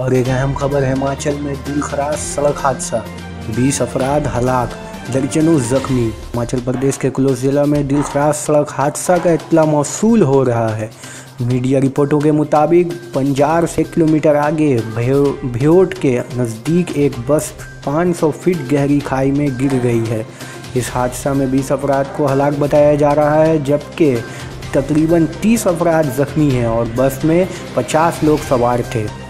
और एक अहम खबर, हिमाचल में दिलखराश सड़क हादसा, 20 अफराद हलाक, दर्जनों जख्मी। हिमाचल प्रदेश के कुल्लू जिला में दिलखराश सड़क हादसा का इत्तला मौसूल हो रहा है। मीडिया रिपोर्टों के मुताबिक बंजार से किलोमीटर आगे भ्योट के नज़दीक एक बस 500 फीट गहरी खाई में गिर गई है। इस हादसा में 20 अफराद को हलाक बताया जा रहा है, जबकि तकरीबन 30 अफराद जख्मी हैं और बस में 50 लोग सवार थे।